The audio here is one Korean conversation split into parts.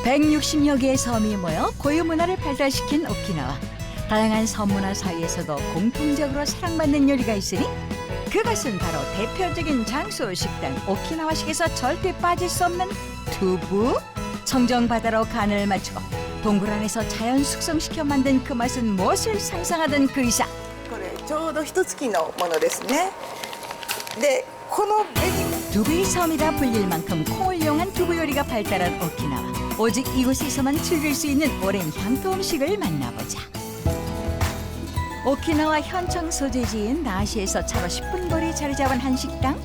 160여 개의 섬이 모여 고유 문화를 발달시킨 오키나와. 다양한 섬 문화 사이에서도 공통적으로 사랑받는 요리가 있으니 그것은 바로 대표적인 장소 식당 오키나와식에서 절대 빠질 수 없는 두부. 청정 바다로 간을 맞추고 동굴 안에서 자연 숙성시켜 만든 그 맛은 무엇을 상상하던 그 이상. これちょうど一月のものですね。で、この紅 두부의 섬이라 불릴 만큼 콩을 이용한 두부 요리가 발달한 오키나와. 오직 이곳에서만 즐길 수 있는 오랜 향토 음식을 만나보자. 오키나와 현청 소재지인 나시에서 차로 10분 거리 자리 잡은 한 식당.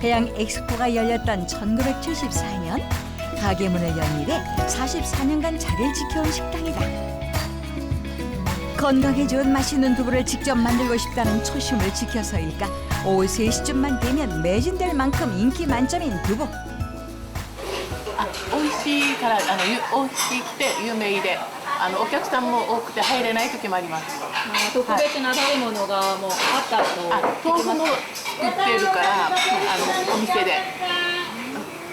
해양 엑스포가 열렸던 1974년 가게 문을 연 이래 44년간 자리를 지켜온 식당이다. 건강에 좋은 맛있는 두부를 직접 만들고 싶다는 초심을 지켜서일까 오후 3시쯤만 되면 매진될 만큼 인기 만점인 두부. 美味しいから美味しくて有名でお客さんも多くて入れない時もあります。特別な食べ物がもうあったと豆腐も作ってるからお店で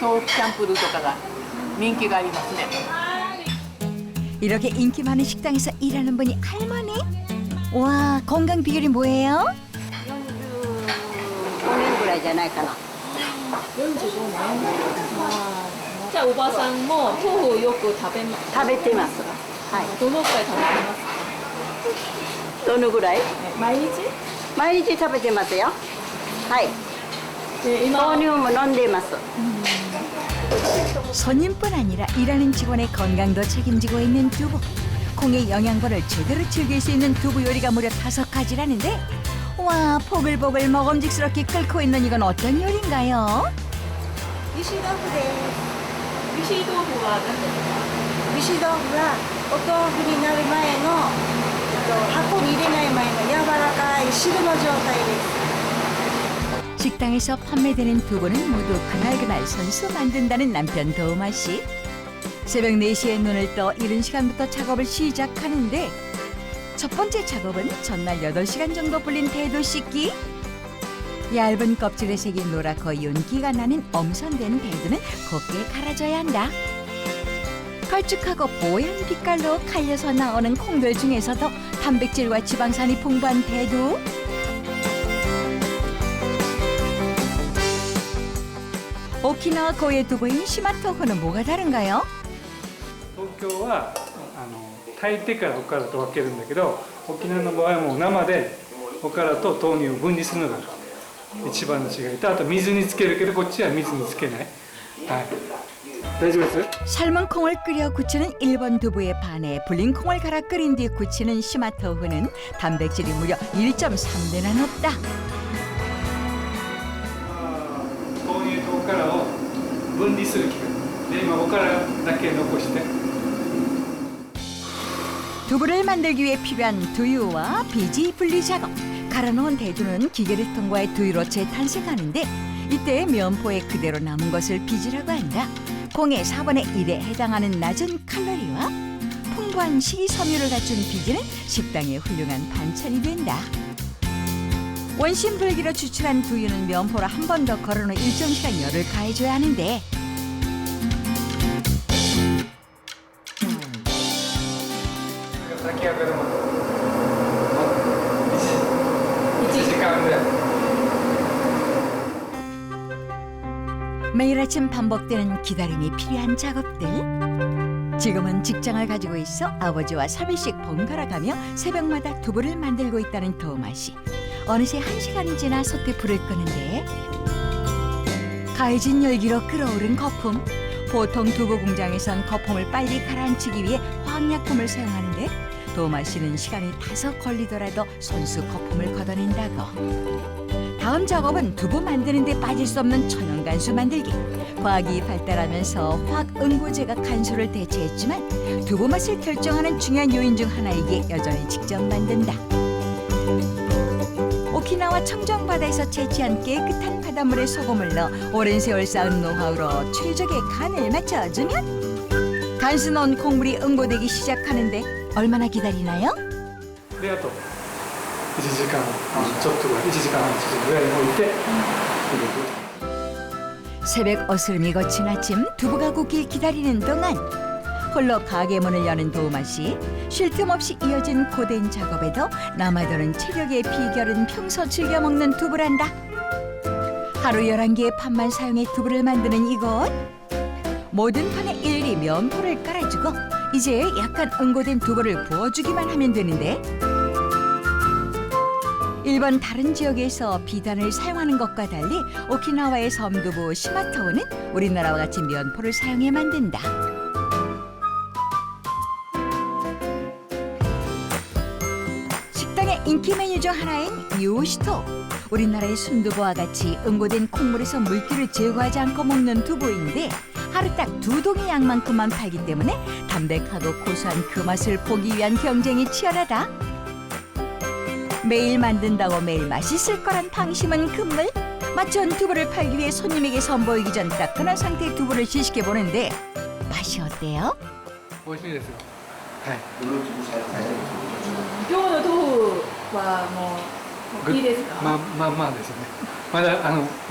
豆腐チャンプルーとかが人気がありますね。 이렇게 인기 많은 식당에서 일하는 분이 할머니? 와, 건강 비결이 뭐예요? 5年ぐらいじゃないかな。じゃあおばさんも豆腐をよく食べます。食べてます。はい。どのくらい食べてますか？どのぐらい？毎日？毎日食べてますよ。はい。で今豆乳も飲んでいます。 손님뿐 아니라 일하는 직원의 건강도 책임지고 있는 두부. 콩의 영양분을 제대로 즐길 수 있는 두부 요리가 무려 5가지라는데 와, 보글보글 먹음직스럽게 끓고 있는 이건 어떤 요리인가요? 油脂豆腐です。油脂豆腐は何ですか？油脂豆腐はお豆腐になる前の箱に入れない前の柔らかい汁の状態です。 식당에서 판매되는 두부는 모두 그날그날 손수 만든다는 남편 도마 씨. 새벽 4시에 눈을 떠 이른 시간부터 작업을 시작하는데 첫 번째 작업은 전날 8시간 정도 불린 대도 씻기. 얇은 껍질에 새긴 노랗고 윤기가 나는 엄선된 대두는 곱게 갈아줘야 한다. 걸쭉하고 뽀얀 빛깔로 갈려서 나오는 콩들 중에서도 단백질과 지방산이 풍부한 대두. 오키나와 고유의 두부인 시마토호는 뭐가 다른가요? 東京は炊いてからおからと分けるんだけど沖縄の場合はもう生でおからと豆乳を分離するのが一番の違いとあと水につけるけどこっちは水につけない、はい、大丈夫です 삶은 콩을 끓여 굳히는 일본 두부에 반해 불린 콩을 갈아 끓인 뒤 굳히는 시마토후는 단백질이 무려 1.3배나 높다. 豆乳とおからを分離する機械で今おからだけ残して 두부를 만들기 위해 필요한 두유와 비지 분리 작업. 갈아놓은 대두는 기계를 통과해 두유로 재탄생하는데 이때 면포에 그대로 남은 것을 비지라고 한다. 콩의 4분의 1에 해당하는 낮은 칼로리와 풍부한 식이섬유를 갖춘 비지는 식당의 훌륭한 반찬이 된다. 원심불기로 추출한 두유는 면포로 한 번 더 걸어놓은 일정 시간 열을 가해줘야 하는데 매일 아침 반복되는 기다림이 필요한 작업들. 지금은 직장을 가지고 있어 아버지와 3일씩 번갈아 가며 새벽마다 두부를 만들고 있다는 도마 씨. 어느새 1시간이 지나 솥에 불을 끄는데 가해진 열기로 끓어오른 거품. 보통 두부 공장에선 거품을 빨리 가라앉히기 위해 화학약품을 사용하는데 도마 씨는 시간이 다소 걸리더라도 손수 거품을 걷어낸다고. 다음 작업은 두부 만드는 데 빠질 수 없는 천연 간수 만들기. 과학이 발달하면서 화학 응고제가 간수를 대체했지만 두부 맛을 결정하는 중요한 요인 중 하나이기에 여전히 직접 만든다. 오키나와 청정 바다에서 채취한 깨끗한 바닷물에 소금을 넣어 오랜 세월 쌓은 노하우로 최적의 간을 맞춰주면 간수 넣은 콩물이 응고되기 시작하는데 얼마나 기다리나요? であと1時間ちょっとぐらい1時間半ぐらい置いて 새벽 어스름이 거친 아침 두부가 굳길 기다리는 동안 홀로 가게 문을 여는 도우마 씨. 쉴 틈 없이 이어진 고된 작업에도 남아도는 체력의 비결은 평소 즐겨 먹는 두부란다. 하루 11개의 판만 사용해 두부를 만드는 이곳. 모든 판에 일일이 면포를 깔아주고 이제 약간 응고된 두부를 부어주기만 하면 되는데, 일본 다른 지역에서 비단을 사용하는 것과 달리 오키나와의 섬두부 시마토우는 우리나라와 같이 면포를 사용해 만든다. 식당의 인기 메뉴 중 하나인 요시토. 우리나라의 순두부와 같이 응고된 콩물에서 물기를 제거하지 않고 먹는 두부인데 하루 딱 2동의 양만큼만 팔기 때문에 담백하고 고소한 그 맛을 보기 위한 경쟁이 치열하다. 매일 만든다고 매일 맛있을 거란 방심은 금물. 맛좋은 두부를 팔기 위해 손님에게 선보이기 전 따끈한 상태의 두부를 시식해 보는데 맛이 어때요? 美味しいですよ。はい。今日の豆腐はもういいですか？まあまあですね。まだ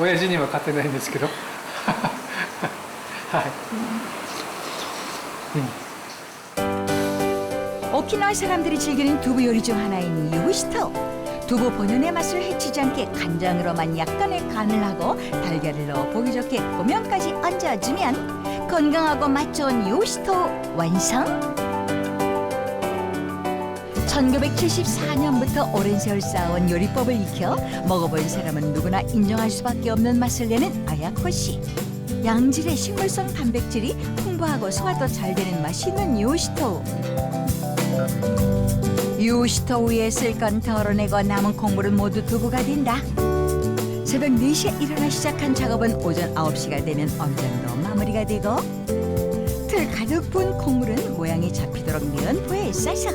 親父には買ってないんですけど。はい。 오키나와 사람들이 즐기는 두부 요리 중 하나인 요시토. 두부 본연의 맛을 해치지 않게 간장으로만 약간의 간을 하고 달걀을 넣어 보기 좋게 고명까지 얹어주면 건강하고 맛 좋은 요시토 완성! 1974년부터 오랜 세월 쌓아온 요리법을 익혀 먹어본 사람은 누구나 인정할 수밖에 없는 맛을 내는 아야코 씨. 양질의 식물성 단백질이 풍부하고 소화도 잘 되는 맛있는 요시토. 요시토 위에 쓸 건 덜어내고 남은 콩물은 모두 두부가 된다. 새벽 4시에 일어나 시작한 작업은 오전 9시가 되면 어느 정도 마무리가 되고 틀 가득 부은 콩물은 모양이 잡히도록 면포에 싸서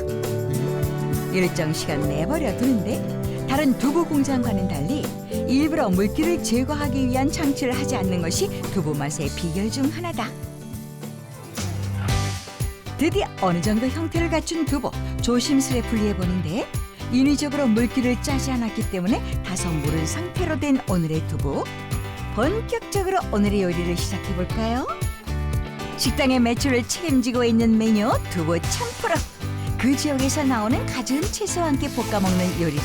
일정 시간 내버려 두는데 다른 두부 공장과는 달리 일부러 물기를 제거하기 위한 장치를 하지 않는 것이 두부 맛의 비결 중 하나다. 드디어 어느 정도 형태를 갖춘 두부 조심스레 분리해보는데 인위적으로 물기를 짜지 않았기 때문에 다소 무른 상태로 된 오늘의 두부. 본격적으로 오늘의 요리를 시작해볼까요? 식당의 매출을 책임지고 있는 메뉴 두부 참프루. 그 지역에서 나오는 갖은 채소와 함께 볶아먹는 요리로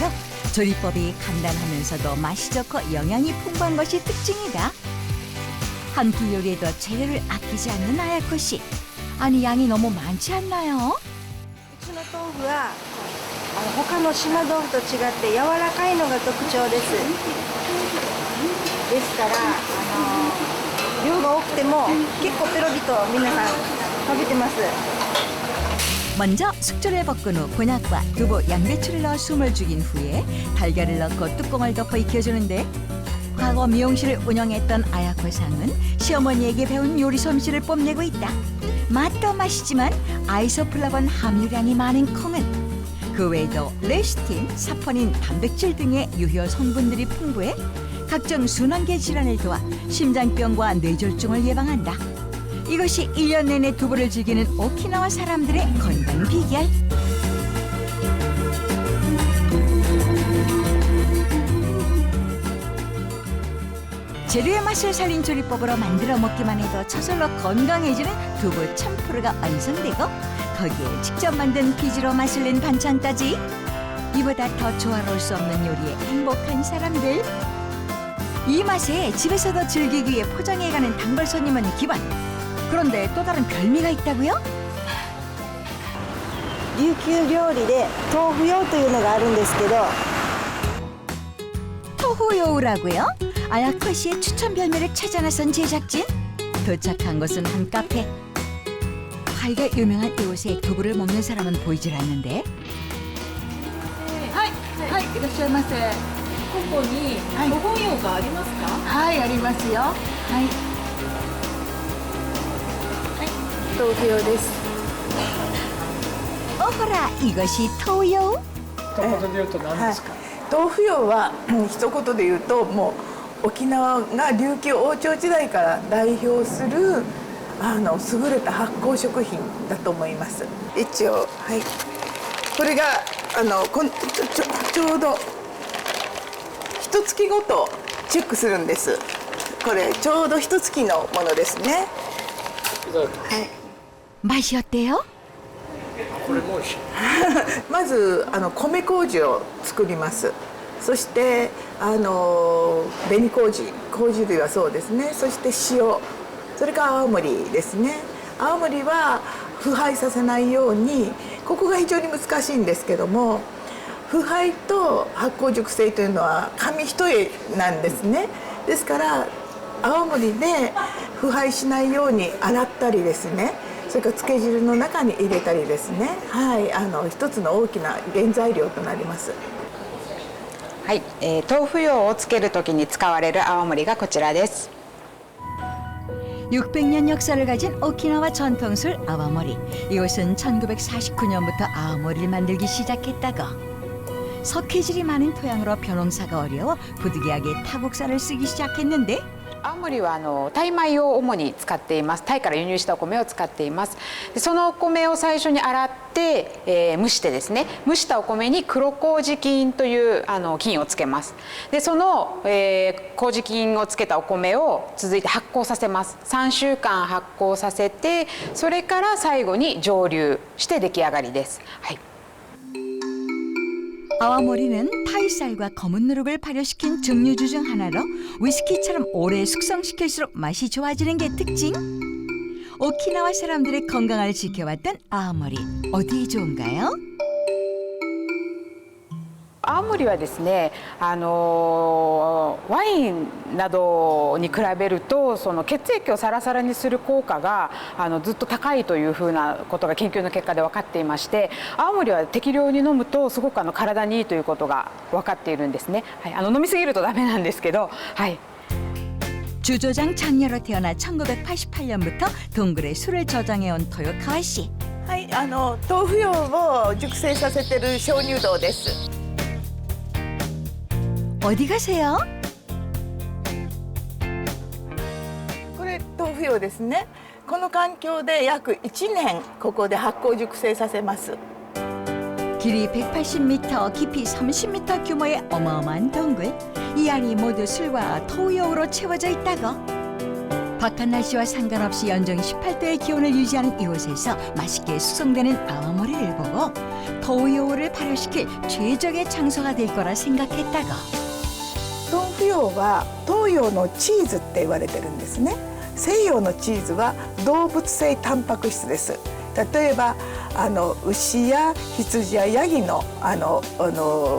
조리법이 간단하면서도 맛이 좋고 영양이 풍부한 것이 특징이다. 한 끼 요리에도 재료를 아끼지 않는 아야코 씨. 아니 양이 너무 많지 않나요? うちの豆腐は他の島豆腐と違って柔らかいのが特徴です。ですから量が多くても結構ペロリと皆さん食べてます。 먼저 숙주를 볶은 후 곤약과 두부, 양배추를 넣어 숨을 죽인 후에 달걀을 넣고 뚜껑을 덮어 익혀주는데 과거 미용실을 운영했던 아야코 상은 시어머니에게 배운 요리 솜씨를 뽐내고 있다. 맛도 맛이지만 아이소플라본 함유량이 많은 콩은 그 외에도 레시틴, 사포닌, 단백질 등의 유효 성분들이 풍부해 각종 순환계 질환을 도와 심장병과 뇌졸중을 예방한다. 이것이 1년 내내 두부를 즐기는 오키나와 사람들의 건강 비결. 재료의 맛을 살린 조리법으로 만들어 먹기만 해도 저절로 건강해지는 두부 참프루가 완성되고 거기에 직접 만든 비지로 맛을 낸 반찬까지 이보다 더 조화로울 수 없는 요리에 행복한 사람들. 이 맛에 집에서도 즐기기 위해 포장해가는 단골 손님은 기본. 그런데 또 다른 별미가 있다고요? 琉球料理で豆腐用というのがあるんですけど 토후요우라고요? 아야코 씨의 추천 별미를 찾아 나선 제작진. 도착한 곳은 한 카페. 과일가 유명한 이곳에 두부를 먹는 사람은 보이질 않는데 はい、はい、いらっしゃいませ。ここにご本用がありますか？はい、ありますよ。はい。豆腐用です。 어허라 이것이 토요? 一言で言うと何ですか。豆腐用は一言で言うともう沖縄が琉球王朝時代から代表する優れた発酵食品だと思います。一応はいこれがちょうど一月ごとチェックするんです。これちょうど一月のものですね。はい。 맛이 어때요?まず米麹を作ります。そして紅麹、麹類はそうですね。そして塩、それから青森ですね。青森は腐敗させないように、ここが非常に難しいんですけども、腐敗と発酵熟成というのは紙一重なんですね。ですから青森で腐敗しないように洗ったりですね、それから漬け汁の中に入れたりですね、はい、一つの大きな原材料となります。はい、豆腐用をつけるときに使われる泡盛がこちらです。 600년 역사를 가진 오키나와 전통술 아와모리. 이곳은 1949년부터 아와모리를 만들기 시작했다고. 석회질이 많은 토양으로 벼농사가 어려워 부득이하게 타국산을 쓰기 시작했는데 青森はタイ米を主に使っています。タイから輸入したお米を使っています。でそのお米を最初に洗って、蒸してですね、蒸したお米に黒麹菌という菌をつけます。でその、麹菌をつけたお米を続いて発酵させます。3週間発酵させて、それから最後に蒸留して出来上がりです。はい。 아와모리는 타이쌀과 검은 누룩을 발효시킨 증류주 중 하나로 위스키처럼 오래 숙성시킬수록 맛이 좋아지는 게 특징. 오키나와 사람들의 건강을 지켜왔던 아와모리. 어디에 좋은가요? 青森はですね、ワインなどに比べるとその血液をサラサラにする効果がずっと高いというふうなことが研究の結果で分かっていまして、青森は適量に飲むとすごく体にいいということが分かっているんですね。はい、飲みすぎるとダメなんですけど、はい。 주조장 장녀로 태어나 1988년부터 동굴에 술을 저장해온 토요카와 씨. はい、豆腐用を熟成させてる鍾乳洞です。 어디 가세요? これ豆腐用ですね。この環境で約1年ここで発酵熟成させます。 길이 180m, 깊이 30m 규모의 어마어마한 동굴. 이 안이 모두 술과 토우용으로 채워져 있다고. 박한 날씨와 상관없이 연중 18도의 기온을 유지하는 이곳에서 맛있게 숙성되는 아와모리를 보고 토우용을 발효시킬 최적의 장소가 될 거라 생각했다고. 豆腐用は東洋のチーズって言われてるんですね。西洋のチーズは動物性タンパク質です。例えば牛や羊やヤギの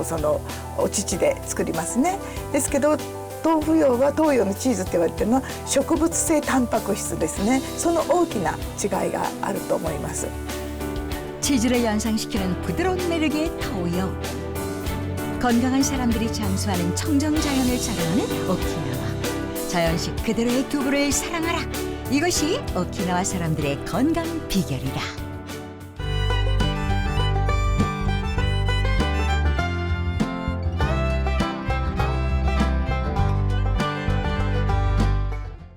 そのお乳で作りますね。ですけど豆腐用は東洋のチーズって言われてるのは植物性タンパク質ですね。その大きな違いがあると思います。 치즈를 연상시키는 부드러운 매력의 토우용. 건강한 사람들이 장수하는 청정자연을 자랑하는 오키나와. 자연식 그대로의 두부를 사랑하라. 이것이 오키나와 사람들의 건강 비결이다.